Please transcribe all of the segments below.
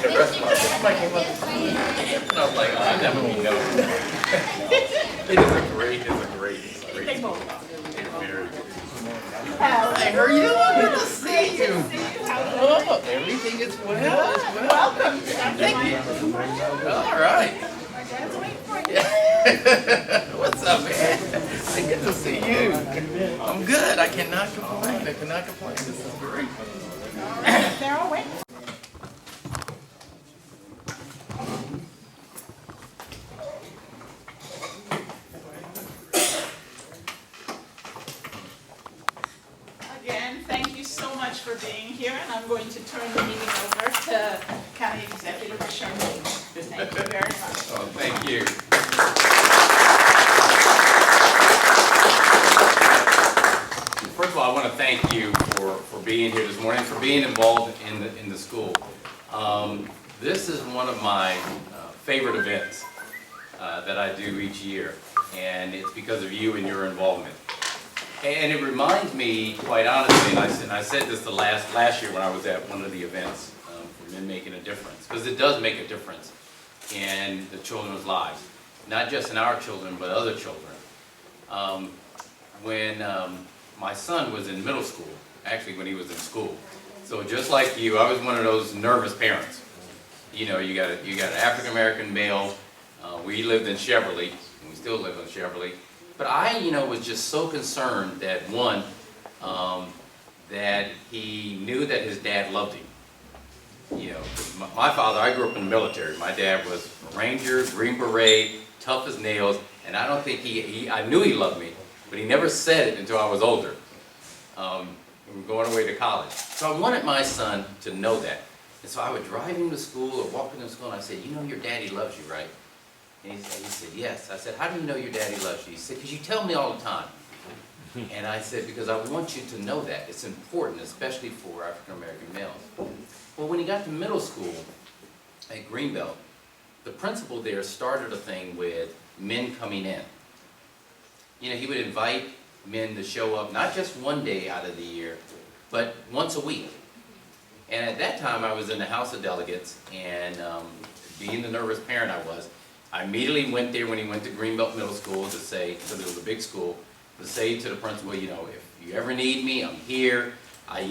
And the rest of my family came up to me. And I was like, oh, I definitely know. It is a great They both are. very good. Hey, how are you doing? Good to see you. Oh, everything is well. Welcome. Thank you. All right. What's up, man? Hey, good to see you. I'm good. I cannot complain. This is great. They're all waiting. Again, thank you so much for being here, and I'm going to turn the meeting over to County Executive Sherman. Thank you very much. Oh, thank you. First of all, I want to thank you for being here this morning, for being involved in the school. This is one of my favorite events that I do each year, and it's because of you and your involvement. And it reminds me, quite honestly, and I said this the last year when I was at one of the events, for Men Making a Difference, because it does make a difference in the children's lives, not just in our children, but other children. When my son was in middle school, actually when he was in school, so just like you, I was one of those nervous parents. You know, you got an African American male. We lived in Cheverly, and we still live in Cheverly. But I, was just so concerned that one, that he knew that his dad loved him. My father, I grew up in the military. My dad was a Ranger, Green Beret, tough as nails, and I don't think I knew he loved me, but he never said it until I was older. We were going away to college. So I wanted my son to know that. And so I would drive him to school or walk him to school, and I said, your daddy loves you, right? And he said, yes. I said, how do you know your daddy loves you? He said, because you tell me all the time. And I said, because I want you to know that. It's important, especially for African American males. Well, when he got to middle school at Greenbelt, the principal there started a thing with men coming in. He would invite men to show up, not just one day out of the year, but once a week. And at that time, I was in the House of Delegates, and being the nervous parent I immediately went there when he went to Greenbelt Middle School to say, because it was a big school, to say to the principal, if you ever need me, I'm here. I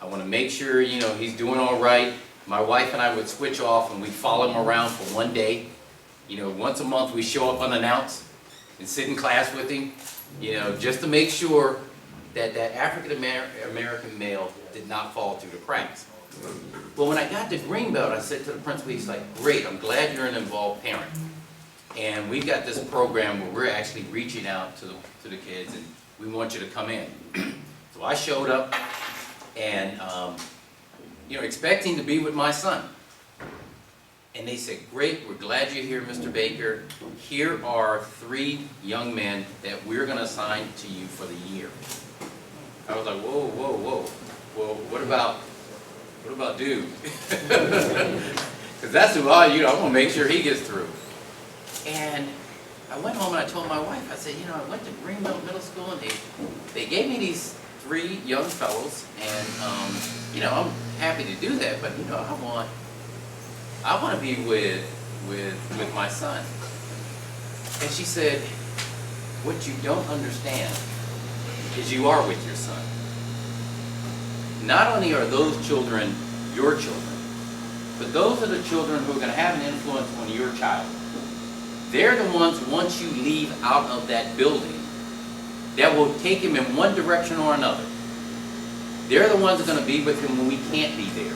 want to make sure, he's doing all right. My wife and I would switch off and we'd follow him around for one day. Once a month we show up unannounced and sit in class with him, just to make sure that that African American male did not fall through the cracks. Well, when I got to Greenbelt, I said to the principal, he's like, great, I'm glad you're an involved parent. And we've got this program where we're actually reaching out to the kids, and we want you to come in. So I showed up and, expecting to be with my son. And they said, great, we're glad you're here, Mr. Baker. Here are 3 young men that we're going to assign to you for the year. I was like, whoa. Well, what about dude? Because that's who I want to make sure he gets through. And I went home and I told my wife, I said, I went to Greenbelt Middle School and they gave me these 3 young fellows, and I'm happy to do that, but I want to be with my son. And she said, what you don't understand is you are with your son. Not only are those children your children, but those are the children who are going to have an influence on your child. They're the ones, once you leave out of that building, that will take him in one direction or another. They're the ones that are going to be with him when we can't be there.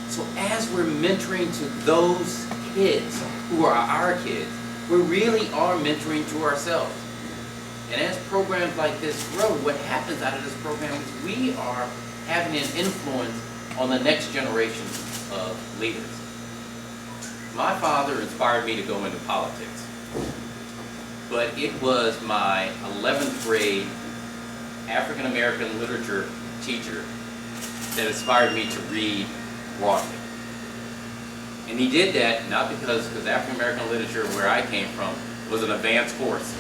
So as we're mentoring to those kids who are our kids, we really are mentoring to ourselves. And as programs like this grow, what happens out of this program is we are having an influence on the next generation of leaders. My father inspired me to go into politics, but it was my 11th grade African American literature teacher that inspired me to read broadly. And he did that not because African American literature, where I came from, was an advanced course.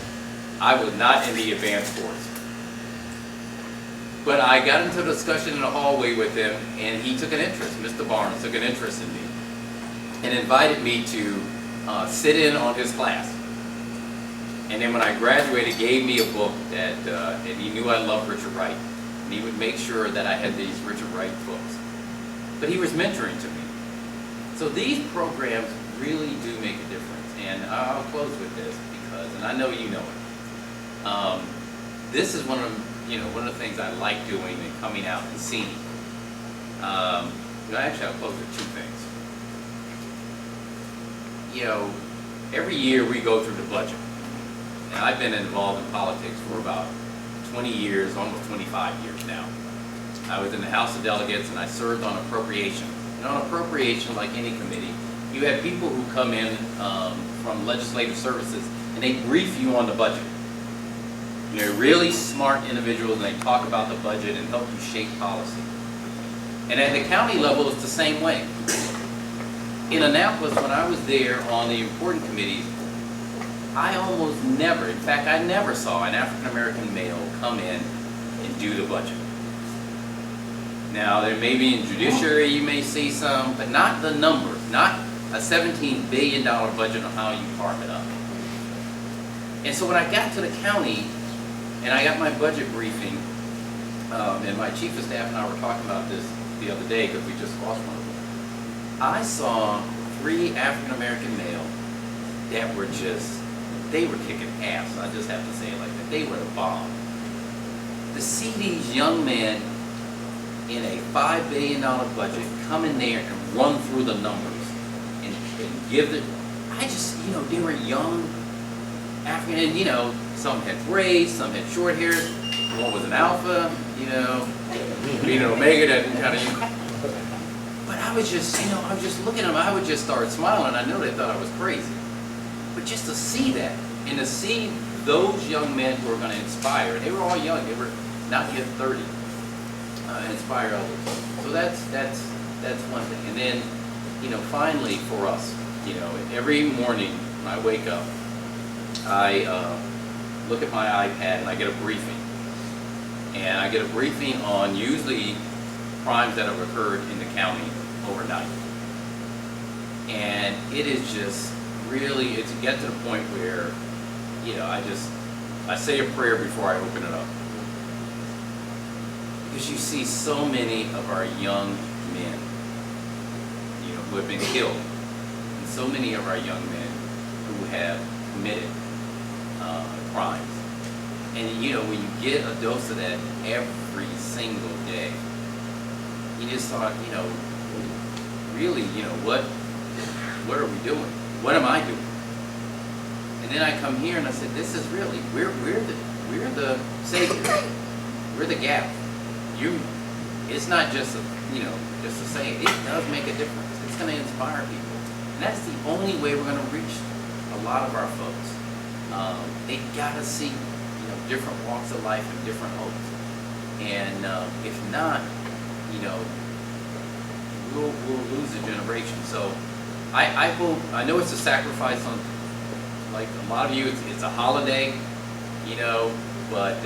I was not in the advanced course. But I got into a discussion in the hallway with him, and he took an interest, Mr. Barnes took an interest in me, and invited me to sit in on his class. And then when I graduated, gave me a book that, and he knew I loved Richard Wright, and he would make sure that I had these Richard Wright books. But he was mentoring to me. So these programs really do make a difference, and I'll close with this because, and I know you know it. This is one of the things I like doing and coming out and seeing. Actually, I'll close with two things. Every year we go through the budget, and I've been involved in politics for about 20 years, almost 25 years now. I was in the House of Delegates, and I served on appropriation. And on appropriation, like any committee, you have people who come in from legislative services, and they brief you on the budget. They're really smart individuals, and they talk about the budget and help you shape policy. And at the county level, it's the same way. In Annapolis, when I was there on the important committees, I almost never, in fact, I never saw an African-American male come in and do the budget. Now, there may be in judiciary, you may see some, but not the numbers, not a $17 billion budget on how you carve it up. And so when I got to the county, and I got my budget briefing, and my chief of staff and I were talking about this the other day because we just lost one of them. I saw 3 African-American males that were they were kicking ass. I just have to say it like that. They were the bomb. To see these young men in a $5 billion budget come in there and run through the numbers and give it, they were young African, and some had braids, some had short hair, one was an alpha, being an omega, that kind of, but I was just looking at them, I would just start smiling. I know they thought I was crazy. But just to see that, and to see those young men who are going to inspire, and they were all young, they were not yet 30, inspire others. So that's one thing. And then, finally for us, every morning when I wake up, I look at my iPad and I get a briefing. And I get a briefing on usually crimes that have occurred in the county overnight. And it is just really, it's get to the point where, I say a prayer before I open it up. Because you see so many of our young men, who have been killed, and so many of our young men who have committed crimes. And when you get a dose of that every single day, you just thought, really, what are we doing? What am I doing? And then I come here and I said, this is really, we're the saviors. We're the gap. It's not just just to say it does make a difference. It's going to inspire people, and that's the only way we're going to reach a lot of our folks. They got to see different walks of life and different hopes, and if not, we'll lose a generation. So I hope, I know it's a sacrifice on, like a lot of you, it's a holiday, but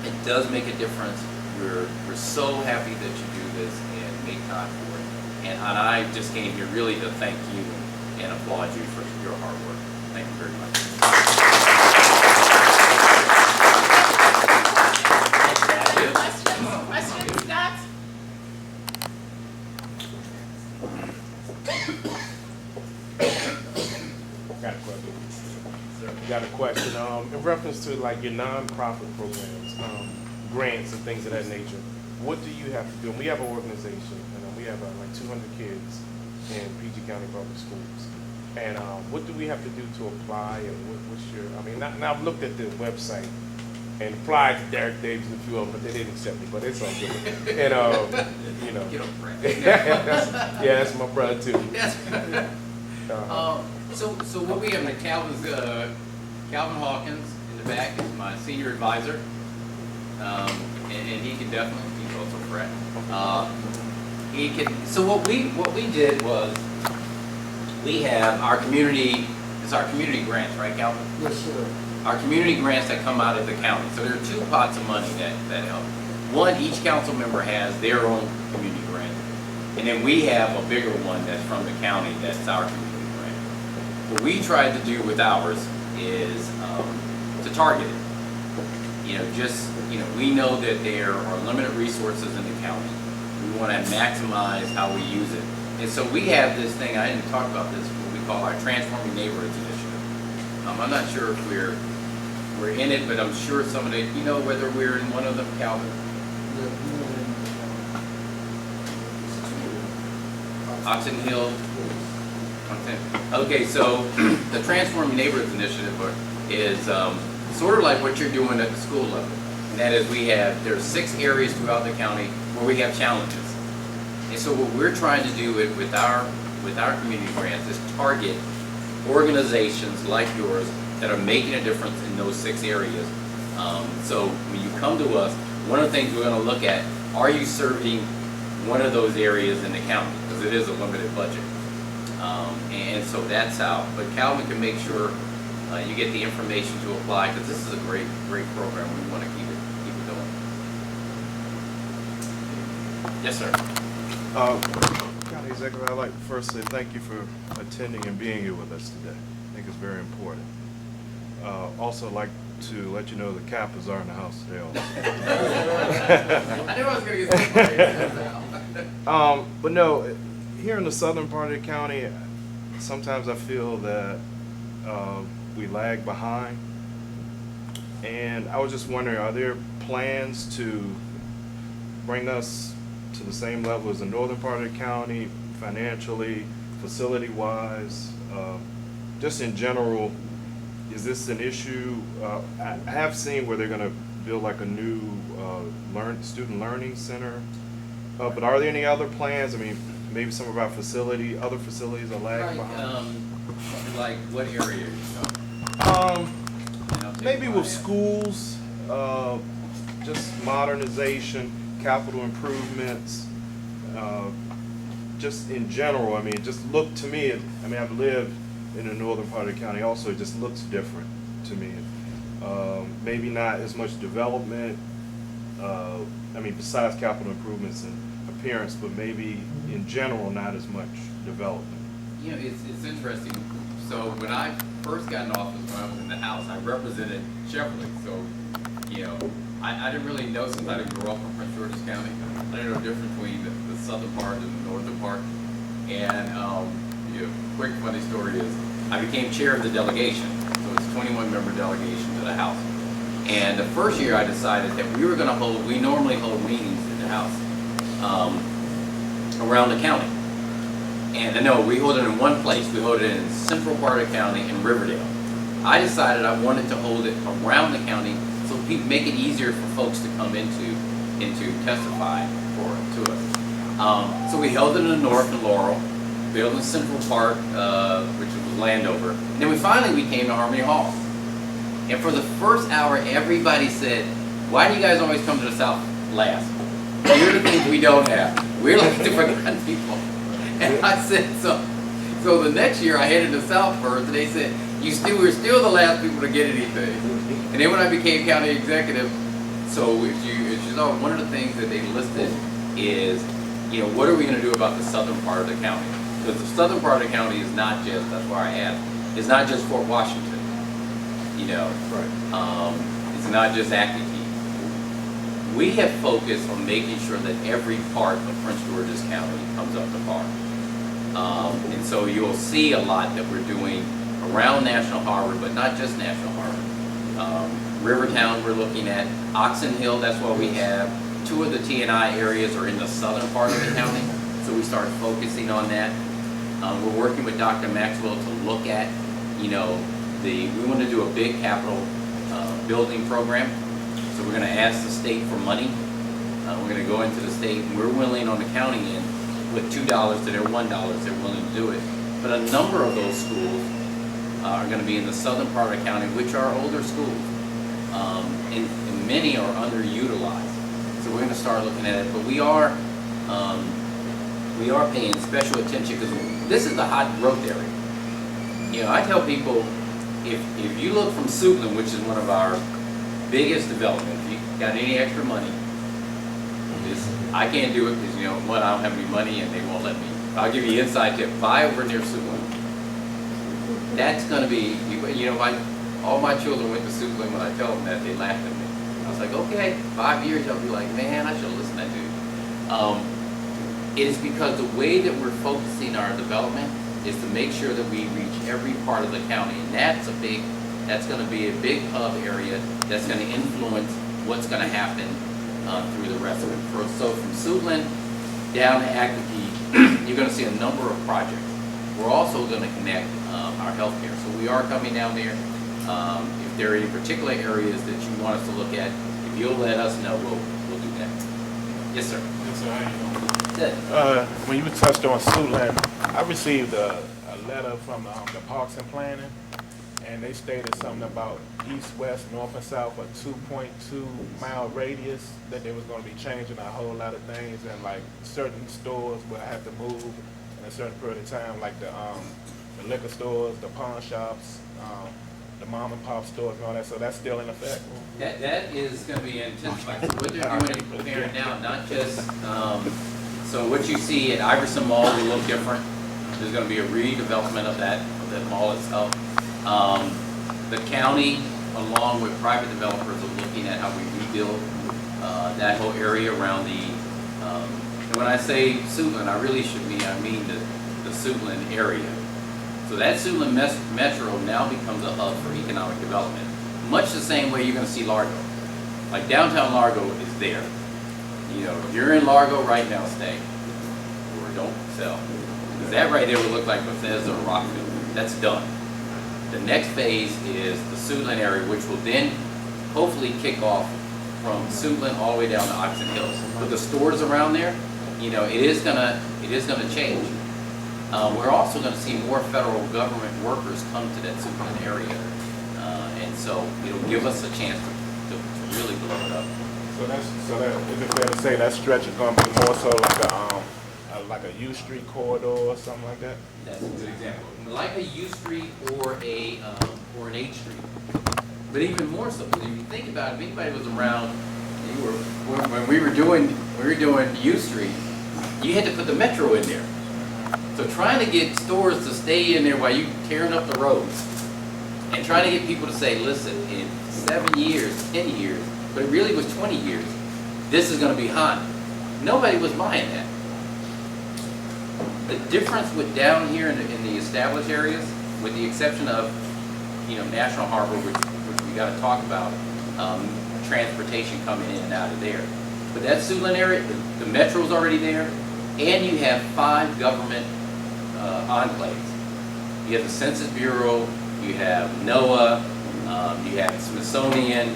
it does make a difference. We're so happy that you do this and make time for it. And I just came here really to thank you and applaud you for your hard work. Thank you very much. Questions, Scott? Got a question. In reference to like your nonprofit programs, grants and things of that nature, what do you have to do? And we have an organization, and we have like 200 kids in PG County Public Schools. And what do we have to do to apply? And what's your? Now I've looked at the website and applied to Derek Davis and a few of them, but they didn't accept me. But it's all good. And Get over it. that's my brother too. So what we have, Calvin Hawkins in the back is my senior advisor, and he can definitely, he's also correct. So what we did was, we have our community, it's our community grants, right, Calvin? Yes, sir. Our community grants that come out of the county. So there are 2 pots of money that help. each council member has their own community grant. And then we have a bigger one that's from the county, that's our community grant. What we tried to do with ours is to target it. We know that there are limited resources in the county. We want to maximize how we use it. And so we have this thing, I didn't talk about this, what we call our Transforming Neighborhoods Initiative. I'm not sure if we're in it, but I'm sure some of the, whether we're in one of them, Calvin. Oxon Hill. Okay, so the Transforming Neighborhoods Initiative is sort of like what you're doing at the school level. And that is there's 6 areas throughout the county where we have challenges. And so what we're trying to do with our community grants is target organizations like yours that are making a difference in those 6 areas. So when you come to us, one of the things we're going to look at, are you serving one of those areas in the county? Because it is a limited budget. And so that's how. But Calvin can make sure you get the information to apply, because this is a great program. We want to keep it going. Yes, sir. County Executive, I'd like to first say thank you for attending and being here with us today. I think it's very important. Also, I'd like to let you know the Kappas are in the house today. I knew I was going to get somebody. But no, here in the southern part of the county, sometimes I feel that we lag behind. And I was just wondering, are there plans to bring us to the same level as the northern part of the county, financially, facility-wise? Just in general, is this an issue? I have seen where they're going to build like a new student learning center. But are there any other plans? I mean, maybe some of our other facilities are lagging behind. Like what area? Maybe with schools, just modernization, capital improvements, just in general. I mean, just look to me. I've lived in the northern part of the county also. It just looks different to me. Maybe not as much development. Besides capital improvements and appearance, but maybe in general not as much development. It's interesting. So when I first got in office, when I was in the House, I represented Chevrolet. So, I didn't really know, since I didn't grow up in Prince George's County, I didn't know the difference between the southern part and the northern part. And quick funny story is I became chair of the delegation. So it's a 21-member delegation to the House. And the first year I decided that we normally hold meetings in the House around the county. And no, we hold it in one place. We hold it in the central part of the county in Riverdale. I decided I wanted to hold it around the county so make it easier for folks to come into testify to us. So we held it in the north in Laurel, we held it in Central Park, which was Landover, and then we came to Harmony Hall. And for the first hour, everybody said, "Why do you guys always come to the South last? Here are the things we don't have. We're like the forgotten people." And I said, so the next year I headed to South first, and they said, we're still the last people to get anything. And then when I became county executive, so if you saw, one of the things that they listed is, what are we going to do about the southern part of the county? Because the southern part of the county is not just, that's why I asked, it's not just Fort Washington, Right. It's not just Acton. We have focused on making sure that every part of Prince George's County comes up to par. And so you'll see a lot that we're doing around National Harbor, but not just National Harbor. Rivertown we're looking at. Oxon Hill, that's why we have 2 of the T&I areas are in the southern part of the county. So we started focusing on that. We're working with Dr. Maxwell to look at, we want to do a big capital building program. So we're going to ask the state for money. We're going to go into the state, and we're willing on the county end with $2 to their $1, they're willing to do it. But a number of those schools are going to be in the southern part of the county, which are older schools, and many are underutilized. So we're going to start looking at it. But we are paying special attention because this is the hot growth area. I tell people, if you look from Suitland, which is one of our biggest development, if you got any extra money, I can't do it because, you know, one, I don't have any money and they won't let me. I'll give you an inside tip. Buy over near Suitland. That's gonna be, you know, all my children went to Suitland. When I tell them that, they laughed at me. I was like, okay, 5 years, I'll be like, man, I should listen to that dude. It is because the way that we're focusing our development is to make sure that we reach every part of the county. And that's gonna be a big hub area that's gonna influence what's gonna happen through the rest of it. So from Suitland down to Acton, you're gonna see a number of projects. We're also gonna connect our healthcare. So we are coming down there. If there are any particular areas that you want us to look at, if you'll let us know, we'll do that. Yes, sir. Yes, sir. How you doing? Good. When you touched on Suitland, I received a letter from the Parks and Planning, and they stated something about east, west, north, and south, a 2.2 mile radius, that they was going to be changing a whole lot of things, and like certain stores will have to move in a certain period of time, like the liquor stores, the pawn shops, the mom and pop stores and all that, so that's still in effect. That is going to be intensified. So what they're doing is preparing now, not just, so what you see at Iverson Mall will look different. There's going to be a redevelopment of that mall itself. The county, along with private developers, are looking at how we rebuild that whole area around the, and when I say Suitland, I mean the Suitland area. So that Suitland Metro now becomes a hub for economic development. Much the same way you're going to see Largo. Like downtown Largo is there. You know, if you're in Largo right now, stay. Or don't sell. Because that right there would look like Bethesda or Rockville. That's done. The next phase is the Suitland area, which will then hopefully kick off from Suitland all the way down to Oxon Hills. But the stores around there, you know, it is gonna change. We're also going to see more federal government workers come to that Suitland area, and so it'll give us a chance to really blow it up. So that is it fair to say that stretch is going to be more so like a U Street corridor or something like that? That's a good example, like a U Street or an H Street, but even more so. Because if you think about it, if anybody was around, when we were doing U Street, you had to put the metro in there. So trying to get stores to stay in there while you tearing up the roads and trying to get people to say, listen, in 7 years, 10 years, but it really was 20 years, this is going to be hot. Nobody was buying that. The difference with down here in the established areas, with the exception of, you know, National Harbor, which we got to talk about, transportation coming in and out of there. But that Suitland area, the metro's already there, and you have 5 government enclaves. You have the Census Bureau, you have NOAA, you have Smithsonian,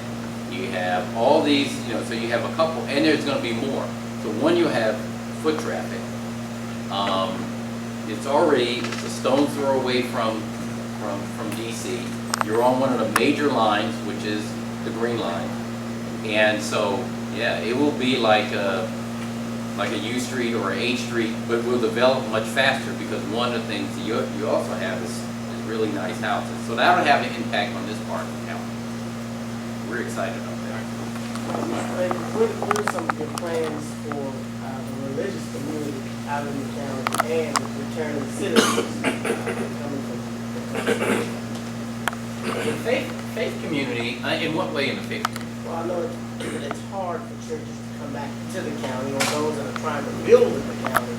you have all these, you know, so you have a couple, and there's going to be more. So one, you have foot traffic. It's a stone's throw away from DC. You're on one of the major lines, which is the Green Line, and so yeah, it will be like a U Street or a H Street, but will develop much faster because one of the things you also have is really nice houses. So that'll have an impact on this part of the county. We're excited about that. What are some of your plans for the religious community out in the county and returning citizens coming from The faith community, in what way in the faith community? Well, I know it's hard for churches to come back to the county, or those that are trying to build in the county.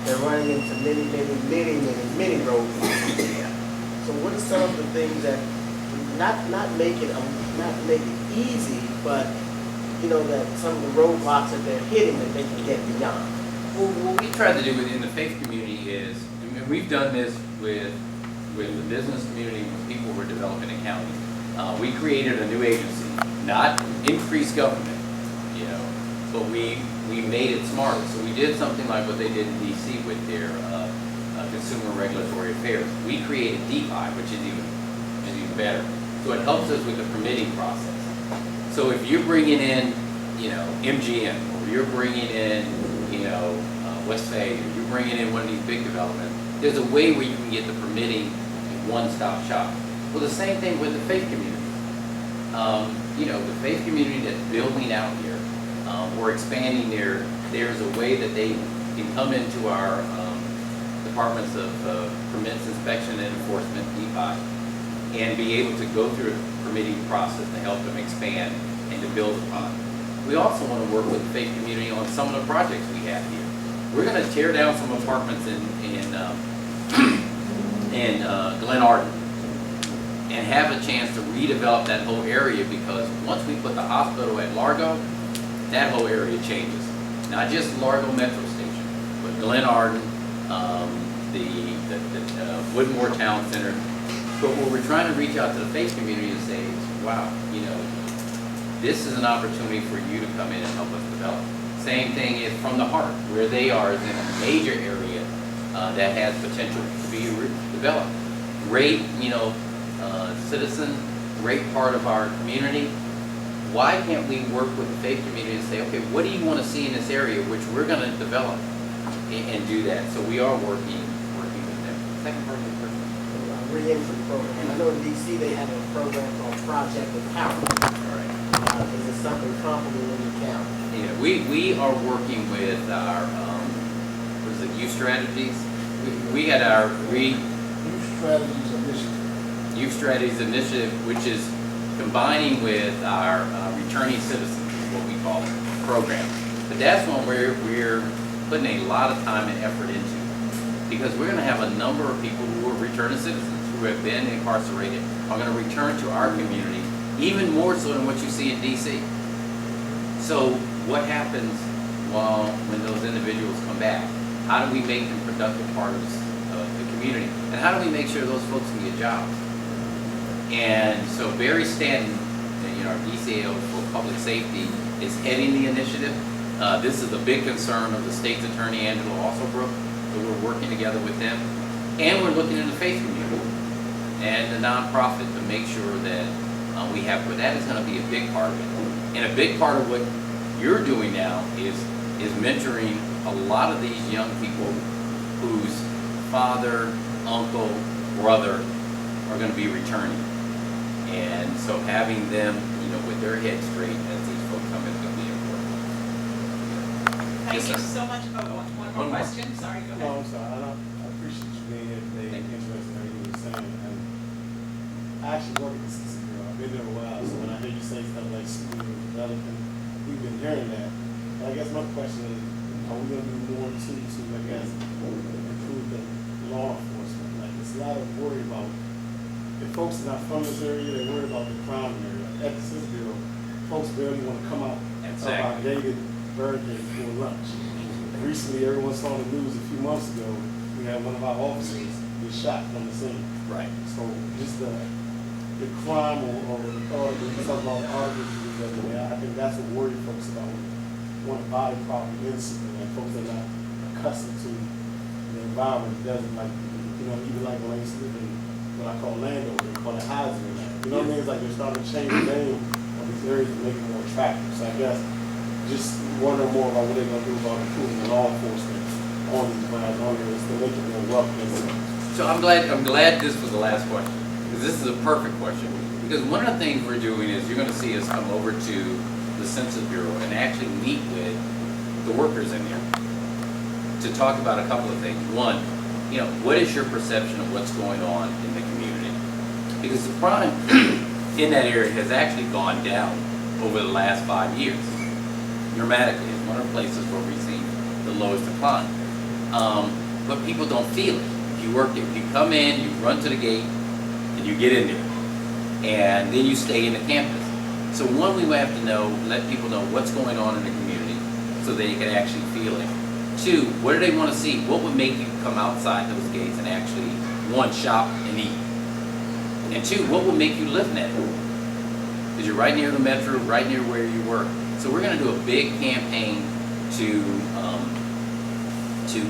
They're running into many roads. So what are some of the things that not make it easy, but you know, that some of the roadblocks that they're hitting that they can get beyond? Well, what we try to do within the faith community is, and we've done this with the business community, with people who are developing a county. We created a new agency, not increased government, you know, but we made it smarter. So we did something like what they did in DC with their Consumer Regulatory Affairs. We created DeFi, which is even better. So it helps us with the permitting process. So if you're bringing in, you know, MGM, or you're bringing in, you know, Westphal, or you're bringing in one of these big developments, there's a way where you can get the permitting in one-stop shop. Well, the same thing with the faith community. You know, the faith community that's building out here, we're expanding there's a way that they can come into our departments of permits, inspection, and enforcement, DPI, and be able to go through a permitting process to help them expand and to build upon. We also want to work with the faith community on some of the projects we have here. We're going to tear down some apartments in Glen Arden and have a chance to redevelop that whole area, because once we put the hospital at Largo, that whole area changes. Not just Largo Metro Station, but Glen Arden, the Woodmore Town Center. But what we're trying to reach out to the faith community to say is, wow, you know, this is an opportunity for you to come in and help us develop. Same thing is from the heart, where they are is in a major area that has potential to be developed. Great, you know, citizen, great part of our community. Why can't we work with the faith community and say, okay, what do you want to see in this area, which we're going to develop and do that? So we are working with them. Second part of the question. Re-entry program. I know in DC they have a program called Project Empower. All right. Is it something comparable in the county? Yeah, we are working with our, what is it, youth strategies? We had our Youth Strategies Initiative, which is combining with our returning citizens, is what we call it, program. But that's one where we're putting a lot of time and effort into, because we're going to have a number of people who are returning citizens who have been incarcerated are going to return to our community, even more so than what you see in DC. So what happens when those individuals come back? How do we make them productive parts of the community? And how do we make sure those folks can get jobs? And so Barry Stanton, you know, our DCAO for public safety, is heading the initiative. This is a big concern of the state's attorney, Angela Alsobrook, so we're working together with them. And we're looking in the faith community and the nonprofit to make sure that we have, but that is going to be a big part of it. And a big part of what you're doing now is mentoring a lot of these young people whose father, uncle, brother are going to be returning. And so having them, you know, with their head straight as these folks come in is going to be important. Thank Yes, you sir. so much. Oh, one One more more. question. Sorry, go No, ahead. I'm sorry. I appreciate you being here today and interested in everything you're saying. And I actually work at the Census Bureau. I've been there a while, so when I hear you say stuff like school and development, we've been hearing that. But I guess my question is, are we going to do more to, I guess, improve the law enforcement? Like, there's a lot of worry about, if folks are not from this area, they're worried about the crime area. At the Census Bureau, folks barely want to come out of our gated barricade for lunch. Recently, everyone saw on the news a few months ago, we had one of our officers get shot on the scene. Right. So just the crime or the authority, we talk about articles, I think that's what worries folks about one body property incident, and folks are not accustomed to the environment. It doesn't, like, you know, even like when I used to live in what I call Landover, they call it housing. You know what I mean? It's like they're starting to change the name of these areas to make it more attractive. So I guess just wondering more about what they're going to do about improving the law enforcement on these grounds, on areas to make it more welcoming. So I'm glad this was the last question, because this is a perfect question. Because one of the things we're doing is you're going to see us come over to the Census Bureau and actually meet with the workers in there to talk about a couple of things. One, you know, what is your perception of what's going on in the community? Because the crime in that area has actually gone down over the last 5 years, dramatically. It's one of the places where we've seen the lowest decline. But people don't feel it. If you come in, you run to the gate, and you get in there. And then you stay in the campus. So one, we have to know, let people know what's going on in the community so they can actually feel it. Two, what do they want to see? What would make you come outside those gates and actually, one, shop and eat? And two, what would make you live in that area? Because you're right near the metro, right near where you work. So we're going to do a big campaign to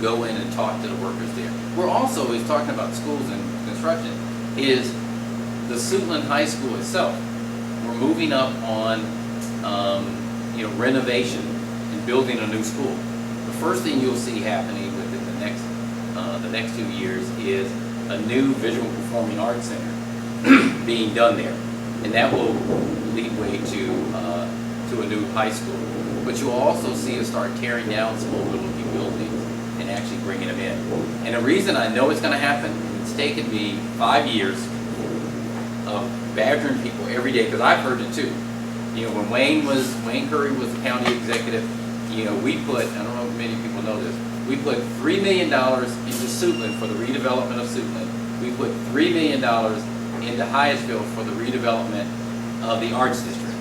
go in and talk to the workers there. We're also, is talking about schools and construction, is the Suitland High School itself. We're moving up on renovation and building a new school. The first thing you'll see happening within the next 2 years is a new visual performing arts center being done there, and that will lead way to a new high school. but you'll also see us start tearing down some overlooking buildings and actually bringing them in. And the reason I know it's going to happen, it's taken me 5 years of badgering people every day, because I've heard it too. You know, when Wayne Curry was the county executive, you know, we put, I don't know if many people know this, we put $3 million into Suitland for the redevelopment of Suitland. We put $3 million into Hyattsville for the redevelopment of the Arts District.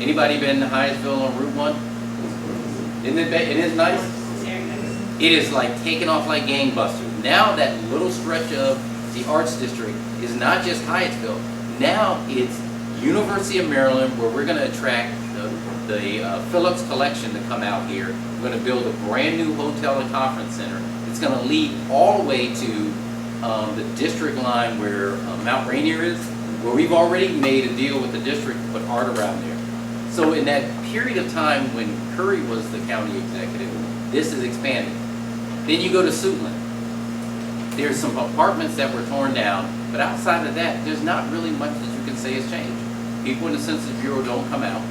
Anybody been to Hyattsville on Route 1? Isn't it is nice? It is like taking off like gangbusters. Now that little stretch of the Arts District is not just Hyattsville. Now it's University of Maryland, where we're going to attract the Phillips Collection to come out here. We're going to build a brand new hotel and conference center. It's going to lead all the way to the district line where Mount Rainier is, where we've already made a deal with the district to put art around there. So in that period of time when Curry was the county executive, this is expanding. Then you go to Suitland. There's some apartments that were torn down, but outside of that, there's not really much that you can say has changed. People in the Census Bureau don't come out.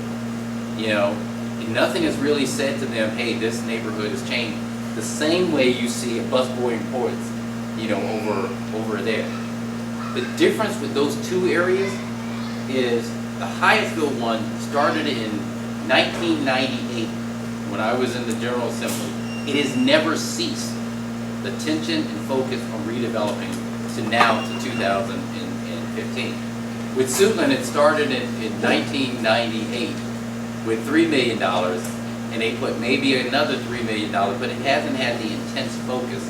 You know, and nothing is really said to them, hey, this neighborhood is changing. The same way you see a busboy in Ports, you know, over there. The difference with those two areas is the Hyattsville one started in 1998 when I was in the General Assembly. It has never ceased the tension and focus on redeveloping to now to 2015. With Suitland, it started in 1998 with $3 million, and they put maybe another $3 million, but it hasn't had the intense focus.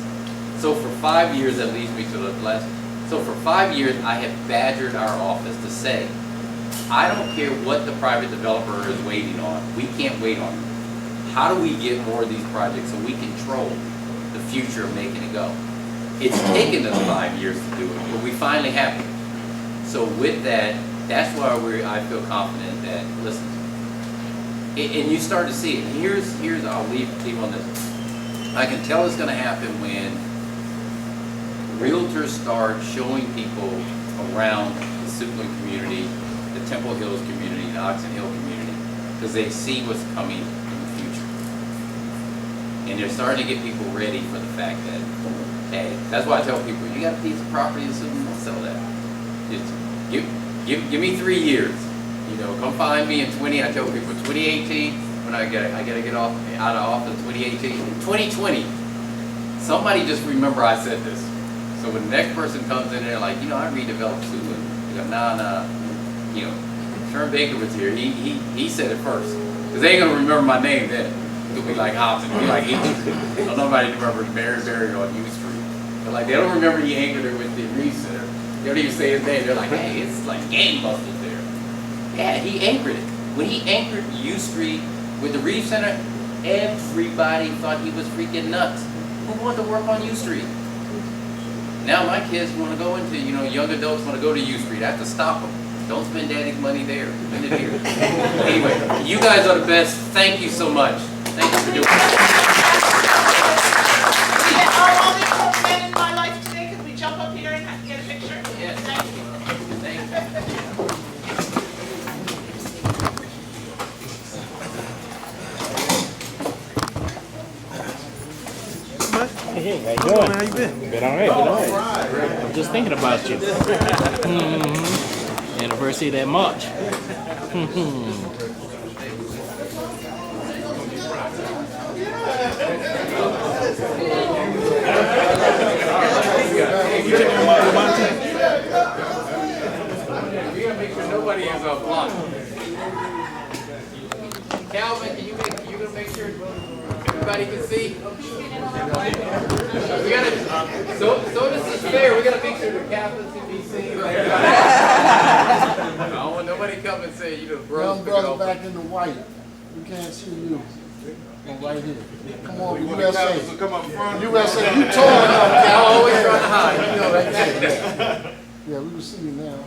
So for 5 years, that leads me to the last. So for 5 years, I have badgered our office to say, I don't care what the private developer is waiting on. We can't wait on them. How do we get more of these projects so we control the future of making it go? It's taken us 5 years to do it, but we finally have it. So with that, that's why I feel confident that, listen, and you start to see it. And here's I'll leave on this. I can tell it's going to happen when realtors start showing people around the Suitland community, the Temple Hills community, the Oxon Hill community, because they see what's coming in the future. And they're starting to get people ready for the fact that, hey, that's why I tell people, you got a piece of property in Suitland, I'll sell that. Just give me 3 years. You know, come find me in I tell people 2018, when I gotta get out of office 2018. 2020, somebody just remember I said this. So when the next person comes in there like, you know, I redeveloped Suitland, you go, nah, you know, Sherman Baker was here, he said it first. Because they ain't gonna remember my name then. It'll be like Hobson, it'll be like H. So nobody remembers Barry on U Street. But like, they don't remember he anchored there with the Reef Center. They don't even say his name. They're like, hey, it's like gangbusters there. Yeah, he anchored it. When he anchored U Street with the Reef Center, everybody thought he was freaking nuts. Who wanted to work on U Street? Now my kids want to go into, you know, young adults want to go to U Street. I have to stop them. Don't spend daddy's money there. Spend it here. Anyway, you guys are the best. Thank you so much. Thank you for doing it. All the important men in my life today, could we jump up here and get a picture? Yes. Thank you. Thank you. Hey, how you doing? How you been? Been all right, I'm just thinking about you. Anniversary of that March. You gotta make sure nobody is blocked. Calvin, you gonna make sure everybody can see? We gotta, so this is fair, we gotta make sure the captains can be seen. I don't want nobody come and say, you know, bro. Young brother back in the white. We can't see you. Go right here. Come on, USA. Come up front. USA, you tall enough, I'm Cal. always trying to hide. You know right there. Yeah, we can see you now.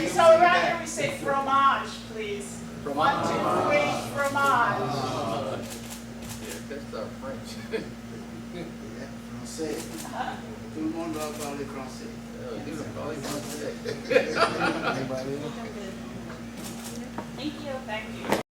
So around here we say fromage, please. 1, 2, 3, fromage. That's our French. Français. Tout le monde doit parler français. Anybody else? Thank you. Thank you.